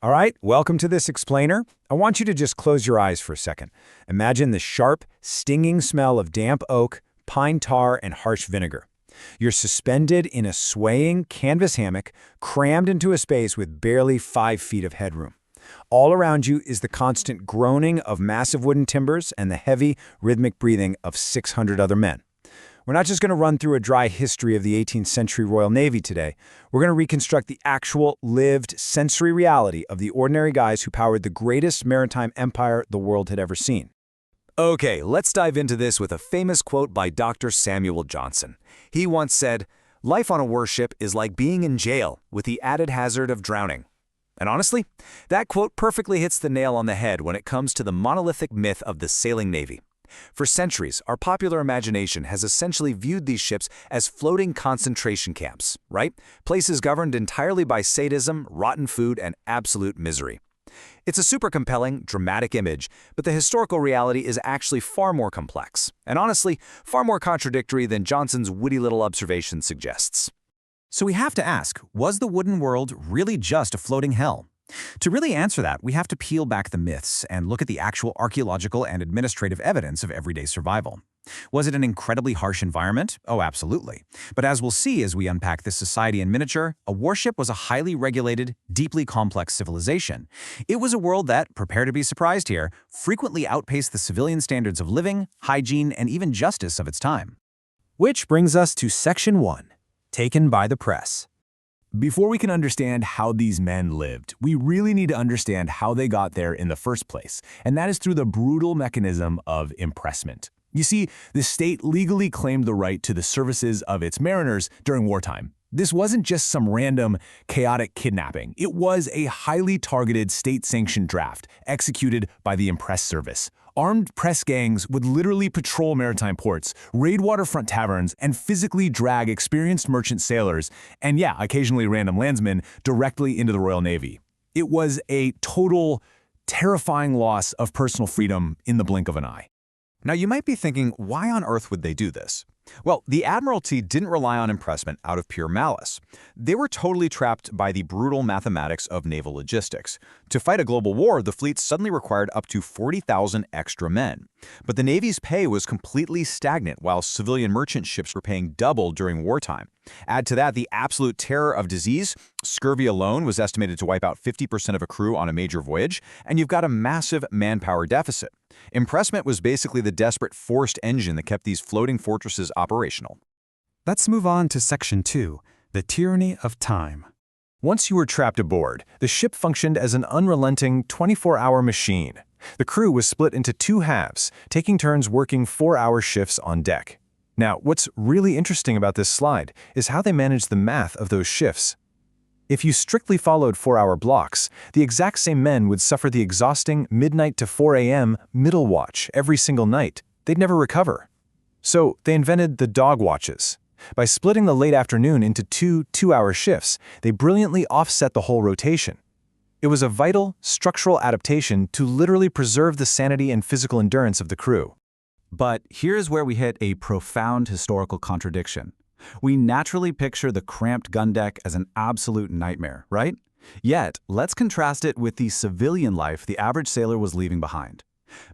All right, welcome to this explainer. I want you to just close your eyes for a second. Imagine the sharp, stinging smell of damp oak, pine tar, and harsh vinegar. You're suspended in a swaying canvas hammock, crammed into a space with barely 5 feet of headroom. All around you is the constant groaning of massive wooden timbers and the heavy, rhythmic breathing of 600 other men. We're not just going to run through a dry history of the 18th century Royal Navy today. We're going to reconstruct the actual, lived, sensory reality of the ordinary guys who powered the greatest maritime empire the world had ever seen. Okay, let's dive into this with a famous quote by Dr. Samuel Johnson. He once said, "Life on a warship is like being in jail with the added hazard of drowning." And honestly, that quote perfectly hits the nail on the head when it comes to the monolithic myth of the sailing navy. For centuries, our popular imagination has essentially viewed these ships as floating concentration camps, right? Places governed entirely by sadism, rotten food, and absolute misery. It's a super compelling, dramatic image, but the historical reality is actually far more complex, and honestly, far more contradictory than Johnson's witty little observation suggests. So we have to ask, was the wooden world really just a floating hell? To really answer that, we have to peel back the myths and look at the actual archaeological and administrative evidence of everyday survival. Was it an incredibly harsh environment? Oh, absolutely. But as we'll see as we unpack this society in miniature, a warship was a highly regulated, deeply complex civilization. It was a world that, prepare to be surprised here, frequently outpaced the civilian standards of living, hygiene, and even justice of its time. Which brings us to Section 1, Taken by the Press. Before we can understand how these men lived, we really need to understand how they got there in the first place, and that is through the brutal mechanism of impressment. You see, the state legally claimed the right to the services of its mariners during wartime. This wasn't just some random, chaotic kidnapping. It was a highly targeted state-sanctioned draft executed by the impress service. Armed press gangs would literally patrol maritime ports, raid waterfront taverns, and physically drag experienced merchant sailors, and yeah, occasionally random landsmen, directly into the Royal Navy. It was a total, terrifying loss of personal freedom in the blink of an eye. Now you might be thinking, why on earth would they do this? Well, the Admiralty didn't rely on impressment out of pure malice. They were totally trapped by the brutal mathematics of naval logistics. To fight a global war, the fleet suddenly required up to 40,000 extra men. But the Navy's pay was completely stagnant, while civilian merchant ships were paying double during wartime. Add to that the absolute terror of disease. Scurvy alone was estimated to wipe out 50% of a crew on a major voyage, and you've got a massive manpower deficit. Impressment was basically the desperate forced engine that kept these floating fortresses operational. Let's move on to Section 2, the tyranny of time. Once you were trapped aboard, the ship functioned as an unrelenting 24-hour machine. The crew was split into 2 halves, taking turns working 4-hour shifts on deck. Now, what's really interesting about this slide is how they managed the math of those shifts. If you strictly followed 4-hour blocks, the exact same men would suffer the exhausting midnight to 4 a.m. middle watch every single night. They'd never recover. So they invented the dog watches. By splitting the late afternoon into 2-hour shifts, they brilliantly offset the whole rotation. It was a vital, structural adaptation to literally preserve the sanity and physical endurance of the crew. But here's where we hit a profound historical contradiction. We naturally picture the cramped gun deck as an absolute nightmare, right? Yet, let's contrast it with the civilian life the average sailor was leaving behind.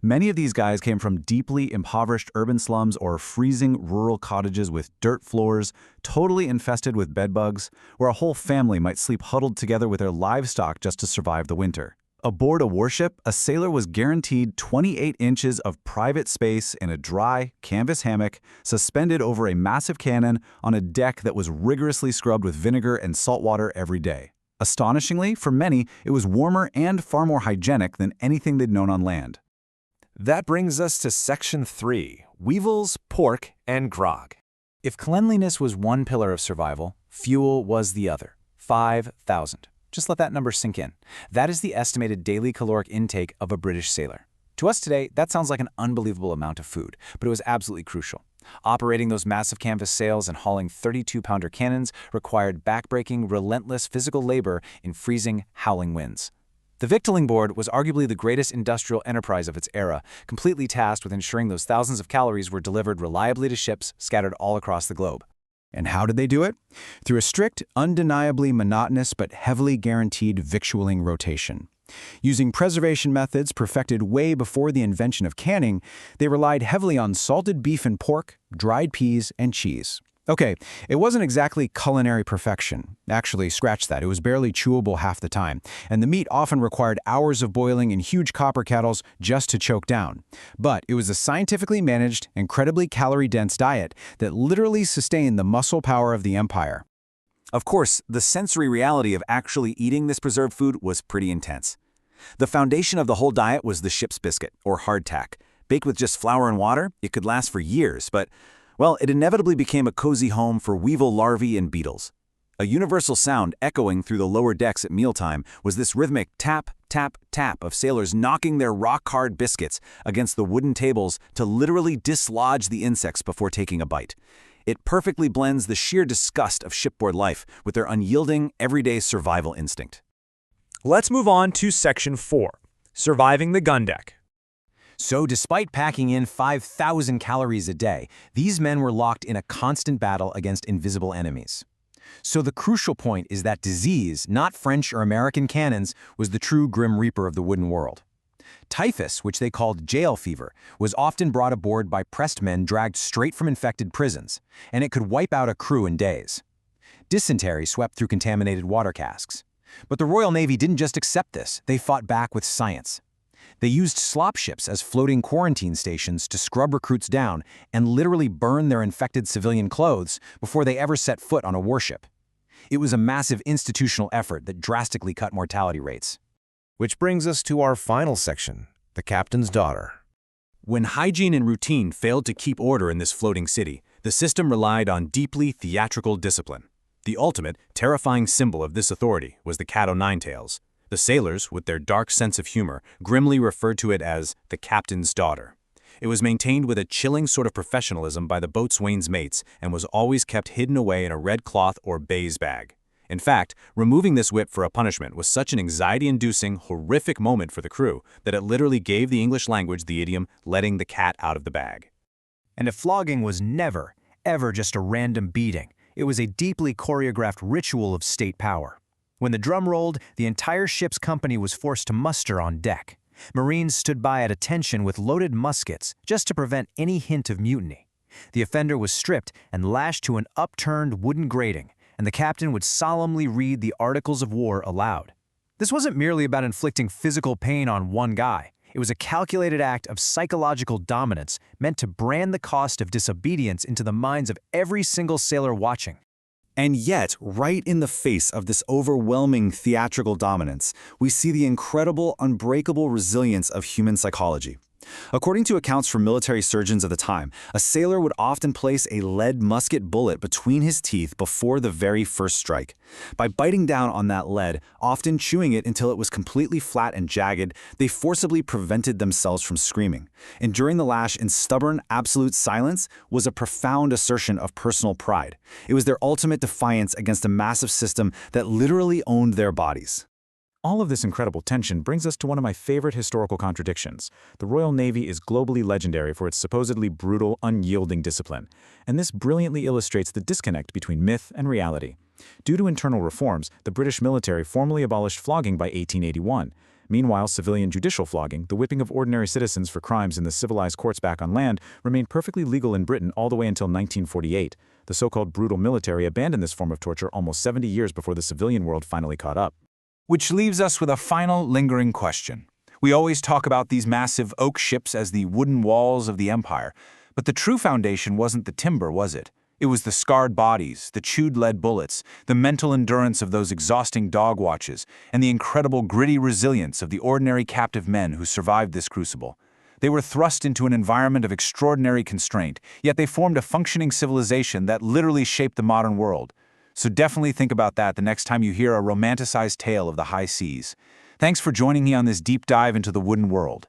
Many of these guys came from deeply impoverished urban slums or freezing rural cottages with dirt floors, totally infested with bedbugs, where a whole family might sleep huddled together with their livestock just to survive the winter. Aboard a warship, a sailor was guaranteed 28 inches of private space in a dry, canvas hammock suspended over a massive cannon on a deck that was rigorously scrubbed with vinegar and salt water every day. Astonishingly, for many, it was warmer and far more hygienic than anything they'd known on land. That brings us to Section 3, Weevils, Pork, and Grog. If cleanliness was one pillar of survival, fuel was the other. 5,000. Just let that number sink in. That is the estimated daily caloric intake of a British sailor. To us today, that sounds like an unbelievable amount of food, but it was absolutely crucial. Operating those massive canvas sails and hauling 32-pounder cannons required backbreaking, relentless physical labor in freezing, howling winds. The Victualling Board was arguably the greatest industrial enterprise of its era, completely tasked with ensuring those thousands of calories were delivered reliably to ships scattered all across the globe. And how did they do it? Through a strict, undeniably monotonous but heavily guaranteed victualling rotation. Using preservation methods perfected way before the invention of canning, they relied heavily on salted beef and pork, dried peas, and cheese. Okay, it wasn't exactly culinary perfection. Actually, scratch that, it was barely chewable half the time, and the meat often required hours of boiling in huge copper kettles just to choke down. But it was a scientifically managed, incredibly calorie-dense diet that literally sustained the muscle power of the empire. Of course, the sensory reality of actually eating this preserved food was pretty intense. The foundation of the whole diet was the ship's biscuit, or hardtack. Baked with just flour and water, it could last for years, but well, it inevitably became a cozy home for weevil larvae and beetles. A universal sound echoing through the lower decks at mealtime was this rhythmic tap, tap, tap of sailors knocking their rock-hard biscuits against the wooden tables to literally dislodge the insects before taking a bite. It perfectly blends the sheer disgust of shipboard life with their unyielding, everyday survival instinct. Let's move on to Section 4, Surviving the Gun Deck. So despite packing in 5,000 calories a day, these men were locked in a constant battle against invisible enemies. So the crucial point is that disease, not French or American cannons, was the true grim reaper of the wooden world. Typhus, which they called jail fever, was often brought aboard by pressed men dragged straight from infected prisons, and it could wipe out a crew in days. Dysentery swept through contaminated water casks. But the Royal Navy didn't just accept this, they fought back with science. They used slop ships as floating quarantine stations to scrub recruits down and literally burn their infected civilian clothes before they ever set foot on a warship. It was a massive institutional effort that drastically cut mortality rates. Which brings us to our final section, the captain's daughter. When hygiene and routine failed to keep order in this floating city, the system relied on deeply theatrical discipline. The ultimate, terrifying symbol of this authority was the cat o' nine tails. The sailors, with their dark sense of humor, grimly referred to it as the captain's daughter. It was maintained with a chilling sort of professionalism by the boatswain's mates and was always kept hidden away in a red cloth or baize bag. In fact, removing this whip for a punishment was such an anxiety-inducing, horrific moment for the crew that it literally gave the English language the idiom, letting the cat out of the bag. And a flogging was never, ever just a random beating. It was a deeply choreographed ritual of state power. When the drum rolled, the entire ship's company was forced to muster on deck. Marines stood by at attention with loaded muskets just to prevent any hint of mutiny. The offender was stripped and lashed to an upturned wooden grating, and the captain would solemnly read the Articles of War aloud. This wasn't merely about inflicting physical pain on one guy. It was a calculated act of psychological dominance meant to brand the cost of disobedience into the minds of every single sailor watching. And yet, right in the face of this overwhelming theatrical dominance, we see the incredible, unbreakable resilience of human psychology. According to accounts from military surgeons of the time, a sailor would often place a lead musket bullet between his teeth before the very first strike. By biting down on that lead, often chewing it until it was completely flat and jagged, they forcibly prevented themselves from screaming. Enduring the lash in stubborn, absolute silence was a profound assertion of personal pride. It was their ultimate defiance against a massive system that literally owned their bodies. All of this incredible tension brings us to one of my favorite historical contradictions. The Royal Navy is globally legendary for its supposedly brutal, unyielding discipline, and this brilliantly illustrates the disconnect between myth and reality. Due to internal reforms, the British military formally abolished flogging by 1881. Meanwhile, civilian judicial flogging, the whipping of ordinary citizens for crimes in the civilized courts back on land, remained perfectly legal in Britain all the way until 1948. The so-called brutal military abandoned this form of torture almost 70 years before the civilian world finally caught up. Which leaves us with a final lingering question. We always talk about these massive oak ships as the wooden walls of the empire, but the true foundation wasn't the timber, was it? It was the scarred bodies, the chewed lead bullets, the mental endurance of those exhausting dog watches, and the incredible gritty resilience of the ordinary captive men who survived this crucible. They were thrust into an environment of extraordinary constraint, yet they formed a functioning civilization that literally shaped the modern world. So definitely think about that the next time you hear a romanticized tale of the high seas. Thanks for joining me on this deep dive into the wooden world.